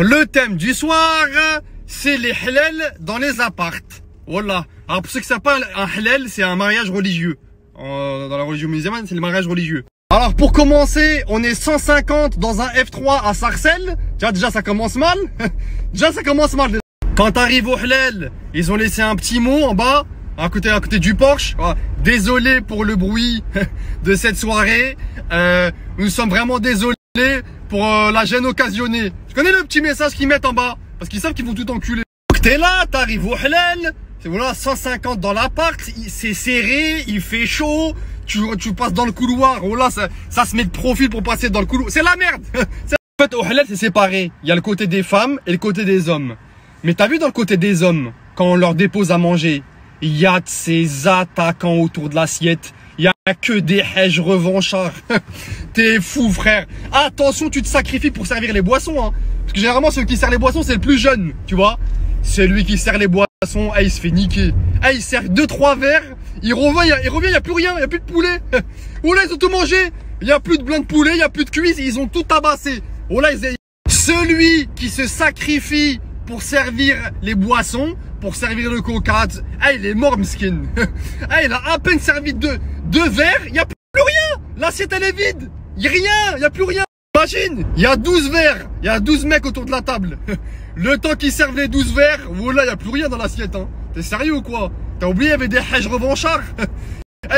Le thème du soir, c'est les halal dans les appartes. Voilà. Alors pour ceux qui savent pas, un halal, c'est un mariage religieux. Dans la religion musulmane, c'est le mariage religieux. Alors pour commencer, on est 150 dans un F3 à Sarcelles. Tu vois, déjà ça commence mal. Déjà ça commence mal. Quand t'arrives au halal, ils ont laissé un petit mot en bas, à côté du Porsche. Désolé pour le bruit de cette soirée. Nous sommes vraiment désolés pour la gêne occasionnée. Tu connais le petit message qu'ils mettent en bas? Parce qu'ils savent qu'ils vont tout enculer. Donc t'es là, t'arrives au halal. C'est voilà, 150 dans l'appart, c'est serré, il fait chaud. Tu passes dans le couloir. Oh là, ça se met de profil pour passer dans le couloir. C'est la merde. En fait, au halal, c'est séparé. Il y a le côté des femmes et le côté des hommes. Mais t'as vu dans le côté des hommes, quand on leur dépose à manger, il y a de ces attaquants autour de l'assiette. Il y a que des hèges revanchards. T'es fou, frère. Attention, tu te sacrifies pour servir les boissons, hein. Parce que généralement, celui qui sert les boissons, c'est le plus jeune, tu vois. C'est lui qui sert les boissons. Il se fait niquer. Il sert 2-3 verres. Il revient, il y a plus rien. Il y a plus de poulet. Oh là, ils ont tout mangé. Il y a plus de blanc de poulet. Il y a plus de cuisse. Ils ont tout tabassé. Oh là, celui qui se sacrifie pour servir les boissons, pour servir le coca, il est mort, miskin. Il a à peine servi deux verres, il n'y a plus rien. L'assiette, elle est vide. Il n'y a rien, il n'y a plus rien. Imagine, il y a 12 verres, il y a 12 mecs autour de la table. Le temps qu'ils servent les 12 verres, voilà, il n'y a plus rien dans l'assiette. Hein. T'es sérieux ou quoi? T'as oublié, il y avait des hèges revanchards.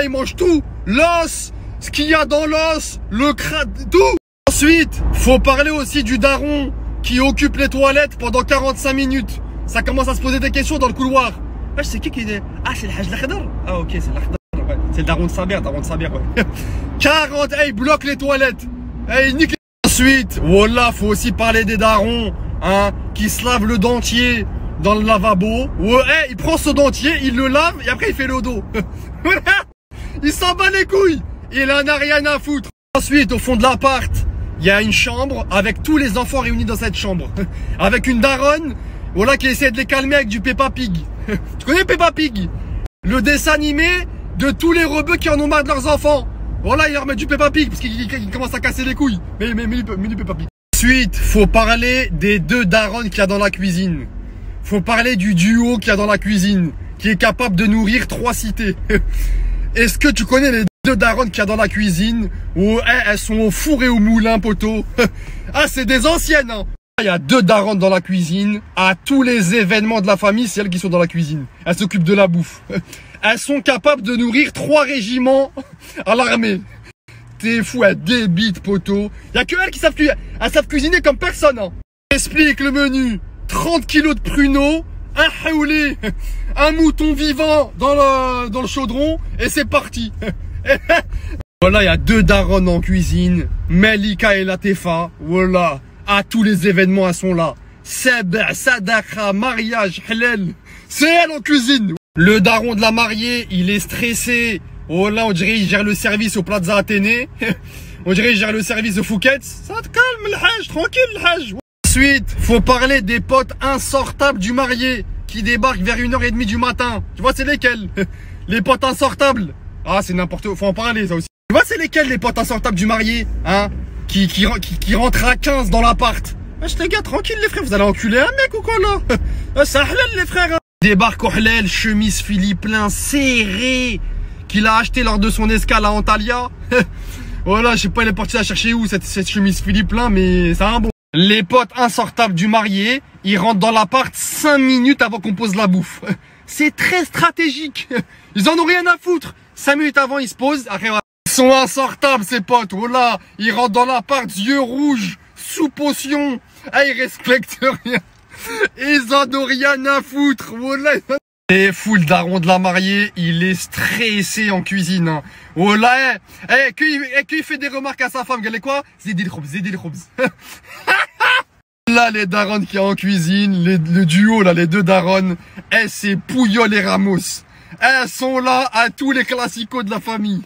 Ils mangent tout. L'os, ce qu'il y a dans l'os, le crâne, tout. Ensuite, faut parler aussi du daron qui occupe les toilettes pendant 45 minutes. Ça commence à se poser des questions dans le couloir. Je sais qui est... Ah, c'est le Hajj l'Akhdar. Ah, ok, c'est l'Akhdar. Ouais. C'est le daron de Saber, ouais. 40, il bloque les toilettes. Il nique les... Ensuite, voilà, faut aussi parler des darons, hein, qui se lavent le dentier dans le lavabo. Ouais, il prend ce dentier, il le lave et après il fait le dos. Il s'en bat les couilles. Il en a rien à foutre. Ensuite, au fond de l'appart, il y a une chambre avec tous les enfants réunis dans cette chambre. Avec une daronne, voilà, qui essaie de les calmer avec du Peppa Pig. Tu connais Peppa Pig? Le dessin animé de tous les rebeux qui en ont marre de leurs enfants. Voilà, il leur met du Peppa Pig parce qu'il commence à casser les couilles. Mais du Peppa Pig. Ensuite, faut parler des deux daronnes qu'il y a dans la cuisine. Faut parler du duo qu'il y a dans la cuisine, qui est capable de nourrir 3 cités. Est-ce que tu connais les deux daronnes qu'il y a dans la cuisine? Oh, elles sont au four et au moulin, poteau. Ah, c'est des anciennes, hein. Il y a 2 daronnes dans la cuisine. À tous les événements de la famille, c'est elles qui sont dans la cuisine. Elles s'occupent de la bouffe. Elles sont capables de nourrir 3 régiments à l'armée. T'es fou, elles débitent, poteau. Il y a que elles qui savent cuisiner. Elles savent cuisiner comme personne, hein. Explique le menu. 30 kilos de pruneaux, un haoulé, un mouton vivant dans le chaudron, et c'est parti. Voilà, il y a 2 daronnes en cuisine. Melika et Latefa. Voilà. À tous les événements, elles sont là. Seb, Sadaka, mariage, halal. C'est elle en cuisine. Le daron de la mariée, il est stressé. Oh là, on dirait il gère le service au Plaza Athénée. On dirait il gère le service au Phuket. Ça te calme, le hajj, tranquille, le hajj. Ensuite, faut parler des potes insortables du marié qui débarquent vers 1h30 du matin. Tu vois, c'est lesquels? Les potes insortables. Ah, c'est n'importe quoi. Faut en parler, ça aussi. Tu vois, c'est lesquels les potes insortables du marié, hein? Qui rentre à 15 dans l'appart. Wesh les gars, tranquille les frères, vous allez enculer un mec ou quoi là? C'est halal les frères, hein. Débarque au halal, chemise Philippe Plein serrée, qu'il a acheté lors de son escale à Antalya. Voilà, je sais pas, il est parti la chercher où cette chemise Philippe Plein, mais c'est un bon. Les potes insortables du marié, ils rentrent dans l'appart 5 minutes avant qu'on pose la bouffe. C'est très stratégique. Ils en ont rien à foutre. 5 minutes avant, ils se posent. Après, voilà. Ils sont insortables, ces potes. Voilà. Ils rentrent dans l'appart, yeux rouges, sous potion. Ils respectent rien. Ils en ont rien à foutre. Voilà. Et fou, le daron de la mariée, il est stressé en cuisine. Hein. Voilà. Qu'il fait des remarques à sa femme. Regardez quoi? Zidi le khobz. Là, les darons qui y a en cuisine, le duo, là, les 2 darons, c'est Pouyol et Ramos. Elles sont là à tous les classicos de la famille.